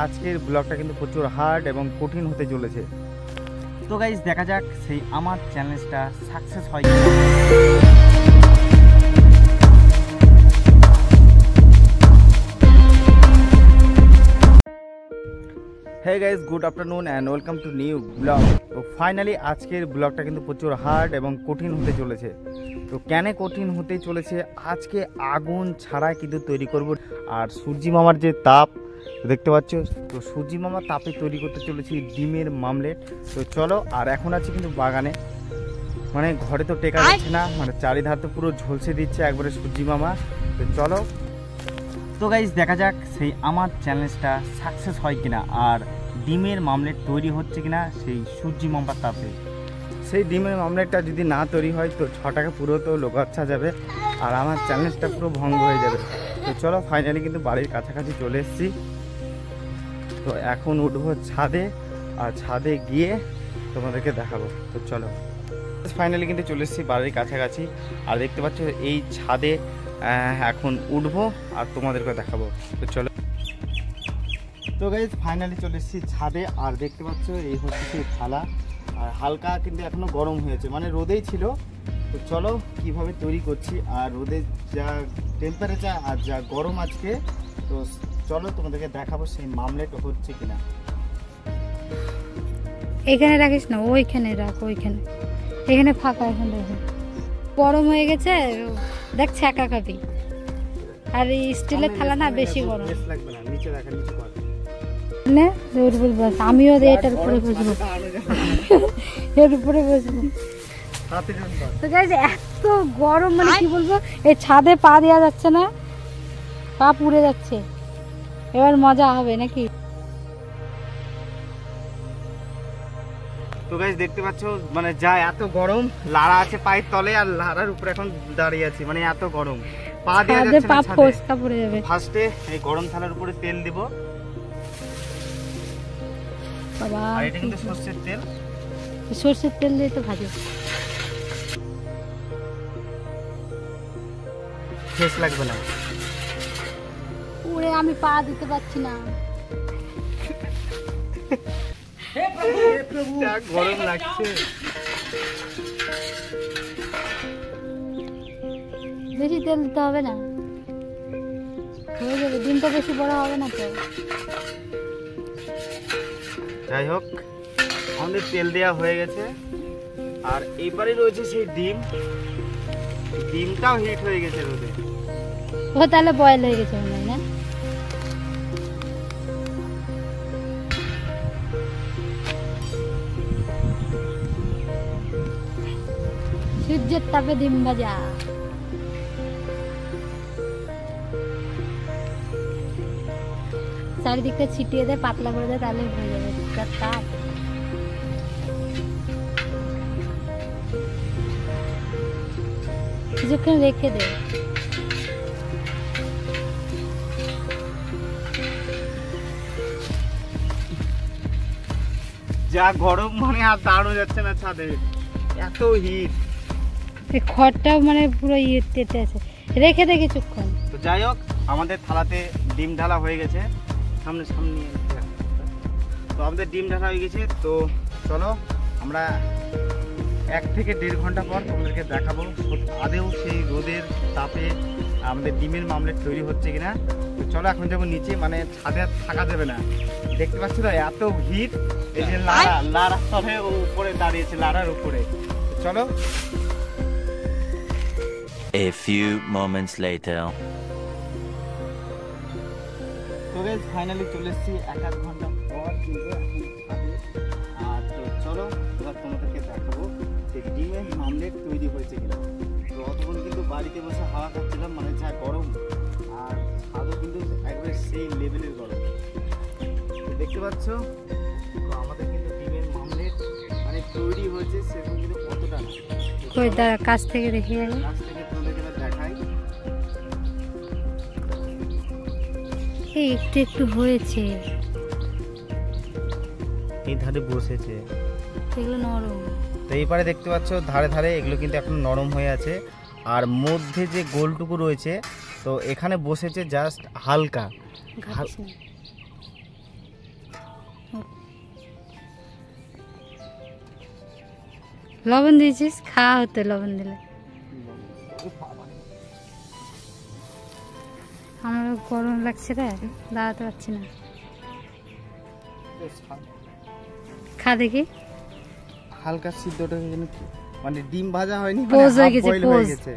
আজকের ব্লগটা কিন্তু প্রচুর হার্ড এবং কঠিন হতে চলেছে। তো গাইস দেখা যাক সেই আমার চ্যালেঞ্জটা সাকসেস হয় কিনা। Hey guys, good afternoon and welcome to new blog. তো ফাইনালি আজকের ব্লগটা কিন্তু প্রচুর হার্ড এবং কঠিন হতে চলেছে। তো কেন কঠিন হতে চলেছে, আজকে আগুন ছাড়াই কিন্তু তৈরি করব। আর সূর্যি মামার যে তাপ দেখতে পাচ্ছ, তো সূর্যি মামার তাপে তৈরি করতে চলেছি ডিমের মামলেট। তো চলো, আর এখন আছে কিন্তু বাগানে, মানে ঘরে তো টেকা যাচ্ছে না, মানে চারিধার তো পুরো ঝলসে দিচ্ছে একবারে সূর্যি মামা। তো চলো, তো গাইস দেখা যাক সেই আমার চ্যালেঞ্জটা সাকসেস হয় কিনা, আর ডিমের মামলেট তৈরি হচ্ছে কিনা সেই সূর্যি মামার তাপে। সেই ডিমের মামলেটটা যদি না তৈরি হয় তো 6 টাকা পুরো তো লোকাচ্ছা যাবে, আর আমার চ্যালেঞ্জটা পুরো ভঙ্গ হয়ে যাবে। তো চলো, ফাইনালি কিন্তু বাড়ির কাছাকাছি চলে এসেছি। তো এখন উঠবো ছাদে, আর ছাদে গিয়ে তোমাদেরকে দেখাবো। তো চলো, ফাইনালি কিন্তু চলে এসেছি বাড়ির কাছাকাছি, আর দেখতে পাচ্ছ এই ছাদে এখন উঠবো আর তোমাদেরকে দেখাবো। তো চলো, তো গাইজ ফাইনালি চলে এসেছি ছাদে, আর দেখতে পাচ্ছ এই হচ্ছে সেই থালা, আর হালকা কিন্তু এখনো গরম হয়েছে, মানে রোদেই ছিল। তো চলো কিভাবে তৈরি করছি, আর রোদের যা টেম্পারেচার আর যা গরম আজকে, তো চলো তোমাদেরকে দেখাবো সেই মামলেট হচ্ছে কিনা। এখানে রাখিস না, ওইখানে রাখ, ওইখানে, এখানে ফাঁকা, এখানে রাখ। গরম হয়ে গেছে দেখ, ছ্যাঁকা খাবি। আর এই স্টিলের থালা না বেশি গরম লাগবে না, নিচে রাখা, নিচে কর না, এর উপর বস। আমিও এটার উপরে বসবো, এর উপরে বসবো। তো গাইস এত গরম, মানে কি বলবো, এই ছাদে পা দেওয়া যাচ্ছে না, পা পুড়ে যাচ্ছে। এবার মজা হবে নাকি? তো গাইস দেখতে পাচ্ছ, মানে যা এত গরম, লাড়া আছে পায়ের তলে, আর লাড়ার উপরে এখন দাঁড়িয়ে আছি, মানে এত গরম পা দেওয়া যাচ্ছে না, ফোসকা পড়ে যাবে। ফার্স্টে এই গরম থালার উপরে তেল দিব, বাবা আর এটা কিন্তু সরষের তেল, সরষের তেল দিয়ে তো ভাজি। ফ্রেশ লাগবে না, পুরে আমি পা দিতে পারছি না, গরম লাগছে। বেশি তেল দিতে হবে না, হয়ে যাবে, ডিমটা বেশি বড় হবে না তো। যাই হোক, আমাদের তেল দেওয়া হয়ে গেছে, আর এইবারে রয়েছে সেই ডিম, ডিমটাও হিট হয়ে গেছে রোদে। ও তাহলে বয়েল হয়ে গেছে মনে হয় না? সূর্যের তাপে ডিম ভাজা। চারিদিকটা ছিটিয়ে দেয়, পাতলা করে দেয়, তাহলে হয়ে যাবে। তাপ কিছুক্ষণ রেখে দে। যা গরম, মানে আর দাঁড়ানো যাচ্ছে না ছাদে, এত হিট। খড়টাও মানে পুরো ইয়ে তেতে আছে, রেখে দে কিছুক্ষণ। তো যাই হোক, আমাদের থালাতে ডিম ঢালা হয়ে গেছে, সামনে সামনে। তো আমাদের ডিম ঢালা হয়ে গেছে। তো চলো, আমরা 1 থেকে 1.5 ঘন্টা পর তোমাদেরকে দেখাবো আদেও সেই রোদের তাপে আমাদের ডিমের মামলেট তৈরি হচ্ছে কিনা। তো চলো এখন যাবো নিচে, মানে ছাদে থাকা যাবে না, দেখতে পাচ্ছ তো এত হিট। এই যে লাড়া তবে উপরে দাঁড়িয়েছে, লাড়ার উপরে। চলো, A few moments later. তো গাইস ফাইনালি চলে এসেছি 1.5 ঘন্টা পর কিন্তু এখন ছাদে। আর তো চলো, এবার তোমাদেরকে দেখাবো যে ডিমের মামলেট তৈরি হয়েছে কিনা। তো অতক্ষণ কিন্তু বাড়িতে বসে হাওয়া খাচ্ছিলাম, মানে যা গরম, আর ছাদও কিন্তু একবারে সেই লেভেলের গরম। তো দেখতে পাচ্ছ, তো আমাদের কিন্তু ডিমের মামলেট মানে তৈরি হয়েছে, সেরকম কিন্তু কতটা না। কই দাঁড়া, কাছ থেকে দেখে যাবে, কাছ থেকে তোমাদেরকে দেখাই। এই একটু একটু হয়েছে, এই ধারে বসেছে, এগুলো নরম। তো এইবারে দেখতে পাচ্ছ ধারে ধারে এগুলো কিন্তু এখন নরম হয়ে আছে, আর মধ্যে যে গোলটুকু রয়েছে, তো এখানে বসেছে জাস্ট হালকা। লবণ দিয়েছিস, খাওয়া হতো লবণ দিলে। আমার গরম লাগছে রে, দাঁড়াতে পারছি না। খা দেখি। হালকা সিদ্ধটা যেন মানে ডিম ভাজা হয়নি, পোজ হয়ে গেছে, বয়েল হয়ে গেছে।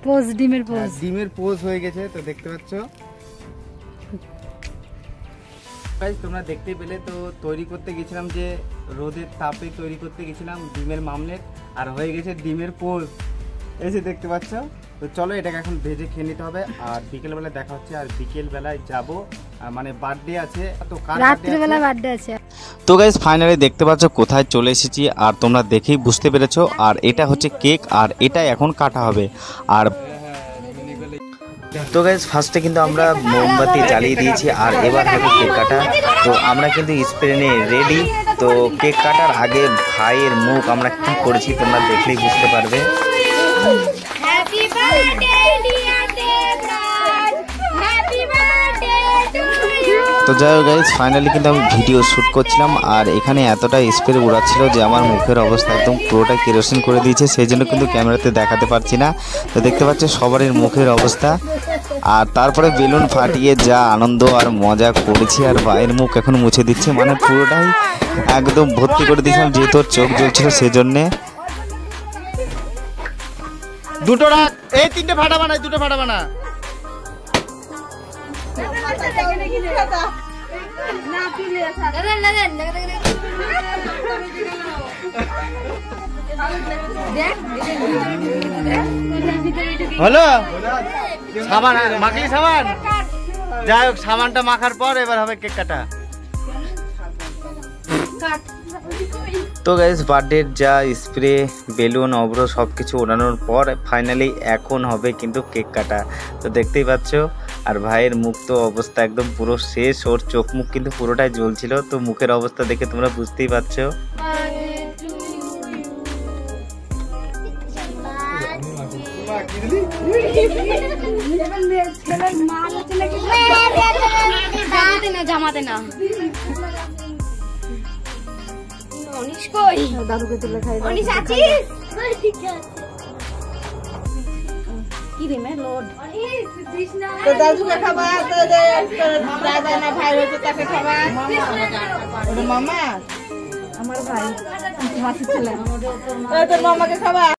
পোজ, ডিমের পোজ। ডিমের পোজ হয়ে গেছে, তো দেখতে পাচ্ছ গাইস, তোমরা দেখতে পেলে। তো তৈরি করতে গেছিলাম যে রোদের তাপে তৈরি করতে গেছিলাম ডিমের মামলেট, আর হয়ে গেছে ডিমের পোজ, এই যে দেখতে পাচ্ছ। তো চলো এটাকে এখন ভেজে খেয়ে নিতে হবে, আর বিকেলবেলা দেখা হচ্ছে। আর বিকেলবেলায় যাবো, মানে বার্থডে আছে, তো রাত্রিবেলা বার্থডে আছে। তো গাইস ফাইনালি দেখতে পাচ্ছ কোথায় চলে এসেছি, আর তোমরা দেখেই বুঝতে পেরেছো। আর এটা হচ্ছে কেক, আর এটা এখন কাটা হবে। আর তো গাইস ফার্স্টে কিন্তু আমরা মোমবাতি জ্বালিয়ে দিয়েছি, আর এবার হবে কেক কাটা। তো আমরা কিন্তু স্প্রে নিয়ে রেডি। তো কেক কাটার আগে ভাইয়ের মুখ আমরা কি করেছি তোমরা দেখলেই বুঝতে পারবে। তো যাই হোক গাইস ফাইনালি কিন্তু আমি ভিডিও শ্যুট করছিলাম, আর এখানে এতটা স্প্রে উড়াচ্ছিল যে আমার মুখের অবস্থা একদম পুরোটা কেরোসিন করে দিয়েছে, সেই জন্য কিন্তু ক্যামেরাতে দেখাতে পারছি না। তো দেখতে পাচ্ছ সবারই মুখের অবস্থা। আর তারপরে বেলুন ফাটিয়ে যা আনন্দ আর মজা করেছি, আর ভাইয়ের মুখ এখন মুছে দিচ্ছে, মানে পুরোটাই একদম ভর্তি করে দিয়েছিলাম, যেহেতু চোখ জ্বলছিল সেজন্যে। দুটো রাখ, এই তিনটে ফাটাবা না, দুটো ফাটাবা না। হলো সাবান মাখলি, সাবান। যাই হোক সাবানটা মাখার পর এবার হবে কেক কাটা। তো গাইস বার্থডের যা স্প্রে বেলুন অব্র সব কিছু ওড়ানোর পর ফাইনালি এখন হবে কিন্তু কেক কাটা। তো দেখতেই পাচ্ছ, আর ভাইয়ের মুখ তো অবস্থা একদম পুরো শেষ, ওর চোখ মুখ কিন্তু পুরোটাই জ্বলছিল। তো মুখের অবস্থা দেখে তোমরা বুঝতেই পারছো। জামাতে না অনিশ কই, দাদুকে তুলে খাই। অনিশ আছিস? কি রে মে লোড অনিশ দিস না, তো দাদুকে খাবা, তো দাদা না ভাই হচ্ছে তাকে খাবা। ওরে মামা, আমার ভাই মাসি ছেলে, তোর মামাকে খাবা।